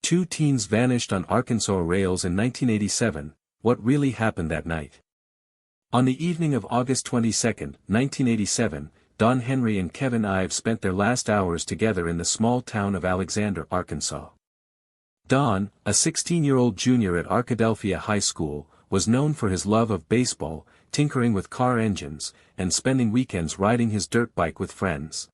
Two teens vanished on Arkansas rails in 1987. What really happened that night? On the evening of August 22, 1987, Don Henry and Kevin Ives spent their last hours together in the small town of Alexander, Arkansas. Don, a 16-year-old junior at Arkadelphia High School, was known for his love of baseball, tinkering with car engines, and spending weekends riding his dirt bike with friends.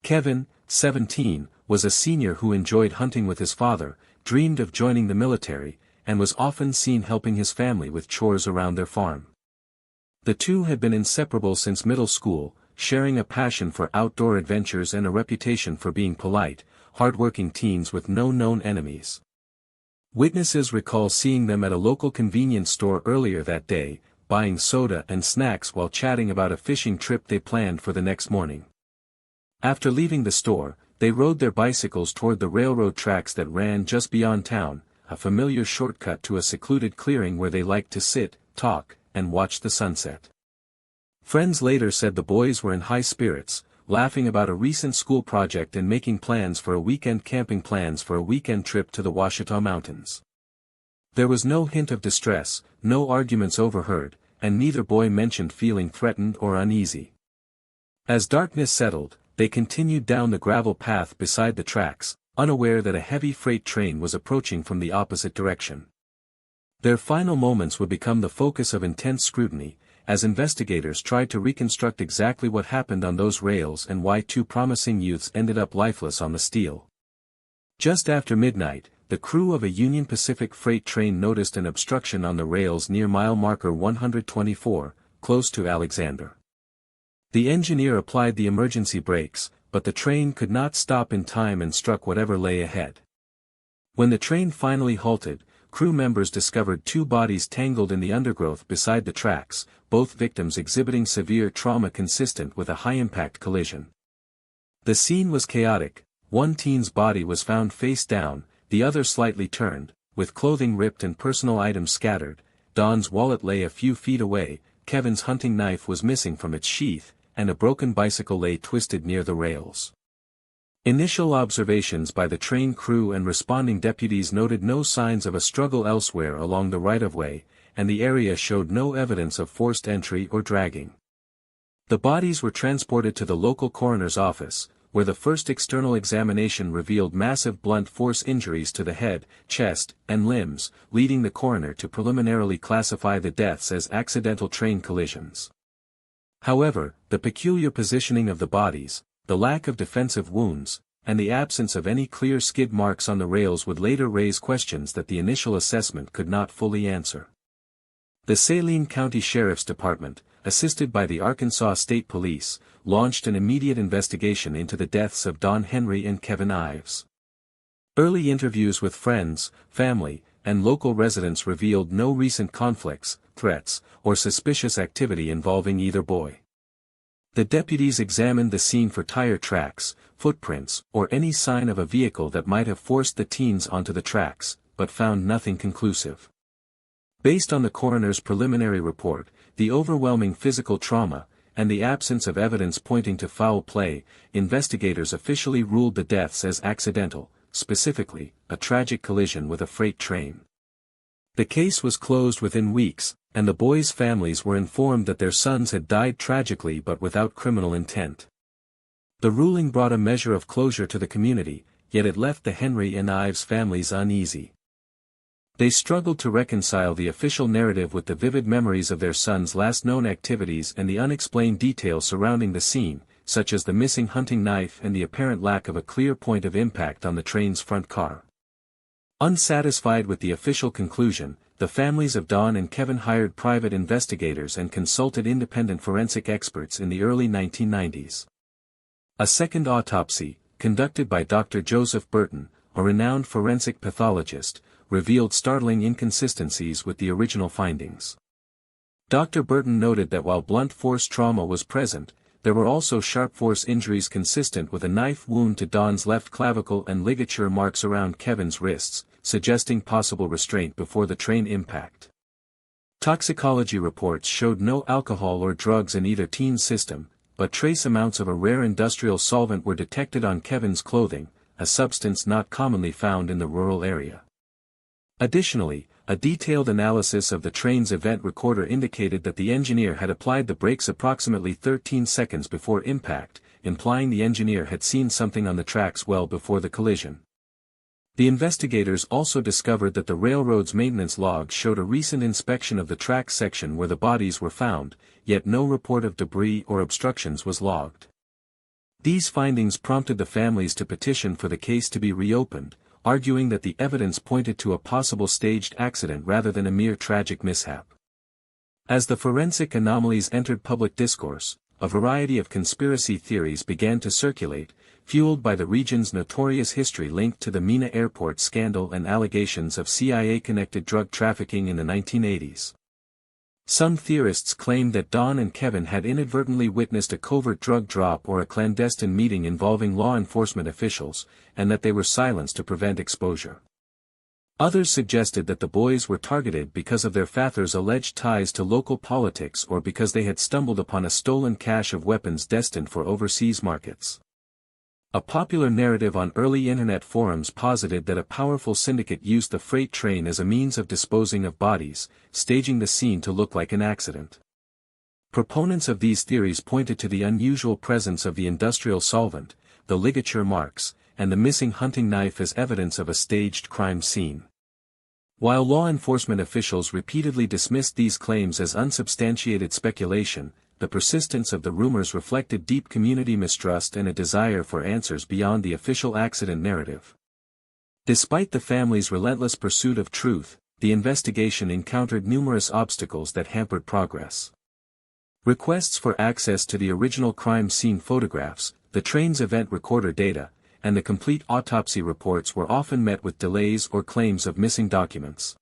Kevin, 17, was a senior who enjoyed hunting with his father, dreamed of joining the military, and was often seen helping his family with chores around their farm. The two had been inseparable since middle school, sharing a passion for outdoor adventures and a reputation for being polite, hard-working teens with no known enemies. Witnesses recall seeing them at a local convenience store earlier that day, buying soda and snacks while chatting about a fishing trip they planned for the next morning. After leaving the store, they rode their bicycles toward the railroad tracks that ran just beyond town, a familiar shortcut to a secluded clearing where they liked to sit, talk, and watch the sunset. Friends later said the boys were in high spirits, laughing about a recent school project and making plans for a weekend trip to the Ouachita Mountains. There was no hint of distress, no arguments overheard, and neither boy mentioned feeling threatened or uneasy. As darkness settled, they continued down the gravel path beside the tracks, unaware that a heavy freight train was approaching from the opposite direction. Their final moments would become the focus of intense scrutiny, as investigators tried to reconstruct exactly what happened on those rails and why two promising youths ended up lifeless on the steel. Just after midnight, the crew of a Union Pacific freight train noticed an obstruction on the rails near mile marker 124, close to Alexander. The engineer applied the emergency brakes, but the train could not stop in time and struck whatever lay ahead. When the train finally halted, crew members discovered two bodies tangled in the undergrowth beside the tracks, both victims exhibiting severe trauma consistent with a high-impact collision. The scene was chaotic. One teen's body was found face down, the other slightly turned, with clothing ripped and personal items scattered. Don's wallet lay a few feet away, Kevin's hunting knife was missing from its sheath, and a broken bicycle lay twisted near the rails. Initial observations by the train crew and responding deputies noted no signs of a struggle elsewhere along the right-of-way, and the area showed no evidence of forced entry or dragging. The bodies were transported to the local coroner's office, where the first external examination revealed massive blunt force injuries to the head, chest, and limbs, leading the coroner to preliminarily classify the deaths as accidental train collisions. However, the peculiar positioning of the bodies, the lack of defensive wounds, and the absence of any clear skid marks on the rails would later raise questions that the initial assessment could not fully answer. The Saline County Sheriff's Department, assisted by the Arkansas State Police, launched an immediate investigation into the deaths of Don Henry and Kevin Ives. Early interviews with friends, family, and local residents revealed no recent conflicts, threats, or suspicious activity involving either boy. The deputies examined the scene for tire tracks, footprints, or any sign of a vehicle that might have forced the teens onto the tracks, but found nothing conclusive. Based on the coroner's preliminary report, the overwhelming physical trauma, and the absence of evidence pointing to foul play, investigators officially ruled the deaths as accidental, specifically, a tragic collision with a freight train. The case was closed within weeks, and the boys' families were informed that their sons had died tragically but without criminal intent. The ruling brought a measure of closure to the community, yet it left the Henry and Ives families uneasy. They struggled to reconcile the official narrative with the vivid memories of their sons' last known activities and the unexplained details surrounding the scene, such as the missing hunting knife and the apparent lack of a clear point of impact on the train's front car. Unsatisfied with the official conclusion, the families of Don and Kevin hired private investigators and consulted independent forensic experts in the early 1990s. A second autopsy, conducted by Dr. Joseph Burton, a renowned forensic pathologist, revealed startling inconsistencies with the original findings. Dr. Burton noted that while blunt force trauma was present, there were also sharp force injuries consistent with a knife wound to Don's left clavicle and ligature marks around Kevin's wrists, suggesting possible restraint before the train impact. Toxicology reports showed no alcohol or drugs in either teen's system, but trace amounts of a rare industrial solvent were detected on Kevin's clothing, a substance not commonly found in the rural area. Additionally, a detailed analysis of the train's event recorder indicated that the engineer had applied the brakes approximately 13 seconds before impact, implying the engineer had seen something on the tracks well before the collision. The investigators also discovered that the railroad's maintenance logs showed a recent inspection of the track section where the bodies were found, yet no report of debris or obstructions was logged. These findings prompted the families to petition for the case to be reopened, arguing that the evidence pointed to a possible staged accident rather than a mere tragic mishap. As the forensic anomalies entered public discourse, a variety of conspiracy theories began to circulate, fueled by the region's notorious history linked to the Mina Airport scandal and allegations of CIA-connected drug trafficking in the 1980s. Some theorists claimed that Don and Kevin had inadvertently witnessed a covert drug drop or a clandestine meeting involving law enforcement officials, and that they were silenced to prevent exposure. Others suggested that the boys were targeted because of their father's alleged ties to local politics or because they had stumbled upon a stolen cache of weapons destined for overseas markets. A popular narrative on early internet forums posited that a powerful syndicate used the freight train as a means of disposing of bodies, staging the scene to look like an accident. Proponents of these theories pointed to the unusual presence of the industrial solvent, the ligature marks, and the missing hunting knife as evidence of a staged crime scene. While law enforcement officials repeatedly dismissed these claims as unsubstantiated speculation, the persistence of the rumors reflected deep community mistrust and a desire for answers beyond the official accident narrative. Despite the family's relentless pursuit of truth, the investigation encountered numerous obstacles that hampered progress. Requests for access to the original crime scene photographs, the train's event recorder data, and the complete autopsy reports were often met with delays or claims of missing documents.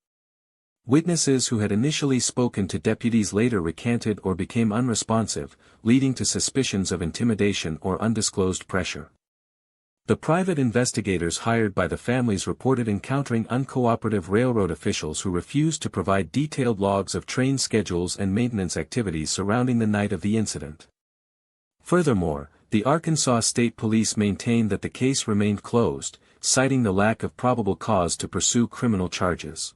Witnesses who had initially spoken to deputies later recanted or became unresponsive, leading to suspicions of intimidation or undisclosed pressure. The private investigators hired by the families reported encountering uncooperative railroad officials who refused to provide detailed logs of train schedules and maintenance activities surrounding the night of the incident. Furthermore, the Arkansas State Police maintained that the case remained closed, citing the lack of probable cause to pursue criminal charges.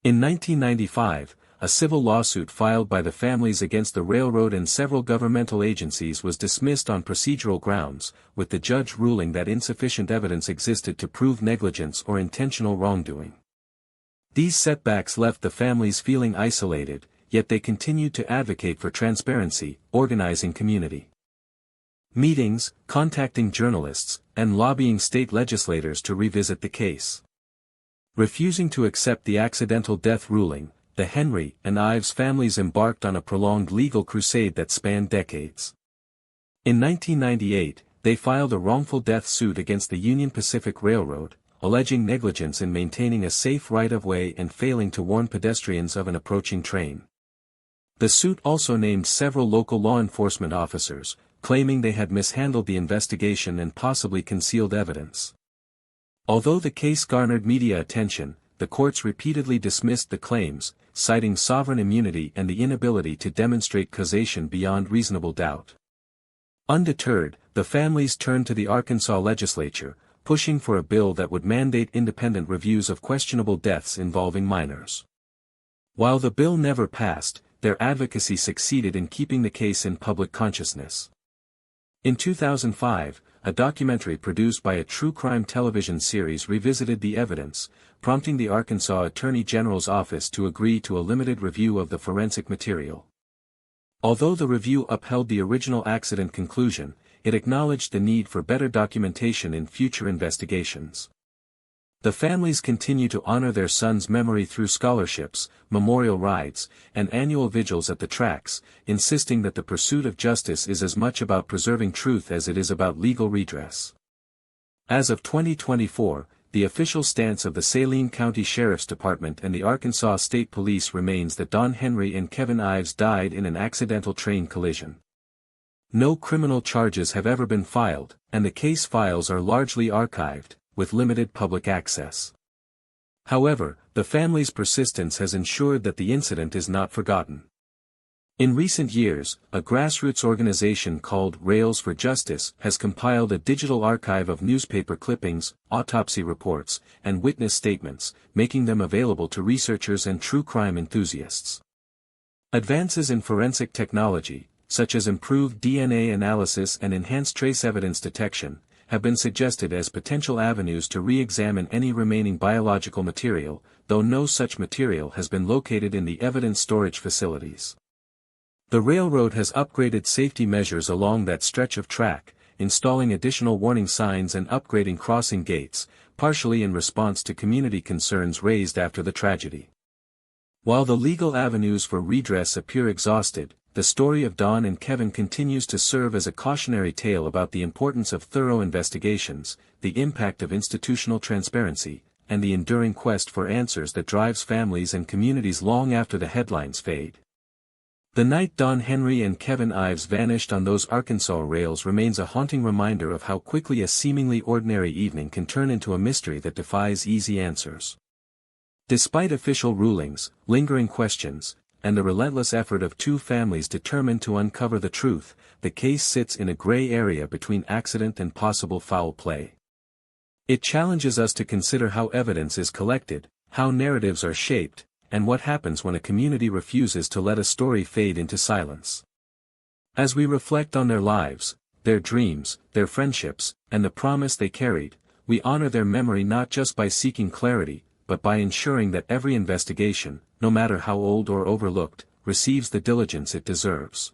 In 1995, a civil lawsuit filed by the families against the railroad and several governmental agencies was dismissed on procedural grounds, with the judge ruling that insufficient evidence existed to prove negligence or intentional wrongdoing. These setbacks left the families feeling isolated, yet they continued to advocate for transparency, organizing community meetings, contacting journalists, and lobbying state legislators to revisit the case. Refusing to accept the accidental death ruling, the Henry and Ives families embarked on a prolonged legal crusade that spanned decades. In 1998, they filed a wrongful death suit against the Union Pacific Railroad, alleging negligence in maintaining a safe right-of-way and failing to warn pedestrians of an approaching train. The suit also named several local law enforcement officers, claiming they had mishandled the investigation and possibly concealed evidence. Although the case garnered media attention, the courts repeatedly dismissed the claims, citing sovereign immunity and the inability to demonstrate causation beyond reasonable doubt. Undeterred, the families turned to the Arkansas legislature, pushing for a bill that would mandate independent reviews of questionable deaths involving minors. While the bill never passed, their advocacy succeeded in keeping the case in public consciousness. In 2005, a documentary produced by a true crime television series revisited the evidence, prompting the Arkansas Attorney General's office to agree to a limited review of the forensic material. Although the review upheld the original accident conclusion, it acknowledged the need for better documentation in future investigations. The families continue to honor their son's memory through scholarships, memorial rides, and annual vigils at the tracks, insisting that the pursuit of justice is as much about preserving truth as it is about legal redress. As of 2024, the official stance of the Saline County Sheriff's Department and the Arkansas State Police remains that Don Henry and Kevin Ives died in an accidental train collision. No criminal charges have ever been filed, and the case files are largely archived, with limited public access. However, the family's persistence has ensured that the incident is not forgotten. In recent years, a grassroots organization called Rails for Justice has compiled a digital archive of newspaper clippings, autopsy reports, and witness statements, making them available to researchers and true crime enthusiasts. Advances in forensic technology, such as improved DNA analysis and enhanced trace evidence detection, have been suggested as potential avenues to re-examine any remaining biological material, though no such material has been located in the evidence storage facilities. The railroad has upgraded safety measures along that stretch of track, installing additional warning signs and upgrading crossing gates, partially in response to community concerns raised after the tragedy. While the legal avenues for redress appear exhausted, the story of Don and Kevin continues to serve as a cautionary tale about the importance of thorough investigations, the impact of institutional transparency, and the enduring quest for answers that drives families and communities long after the headlines fade. The night Don Henry and Kevin Ives vanished on those Arkansas rails remains a haunting reminder of how quickly a seemingly ordinary evening can turn into a mystery that defies easy answers. Despite official rulings, lingering questions, and the relentless effort of two families determined to uncover the truth, the case sits in a gray area between accident and possible foul play. It challenges us to consider how evidence is collected, how narratives are shaped, and what happens when a community refuses to let a story fade into silence. As we reflect on their lives, their dreams, their friendships, and the promise they carried, we honor their memory not just by seeking clarity, but by ensuring that every investigation, no matter how old or overlooked, receives the diligence it deserves.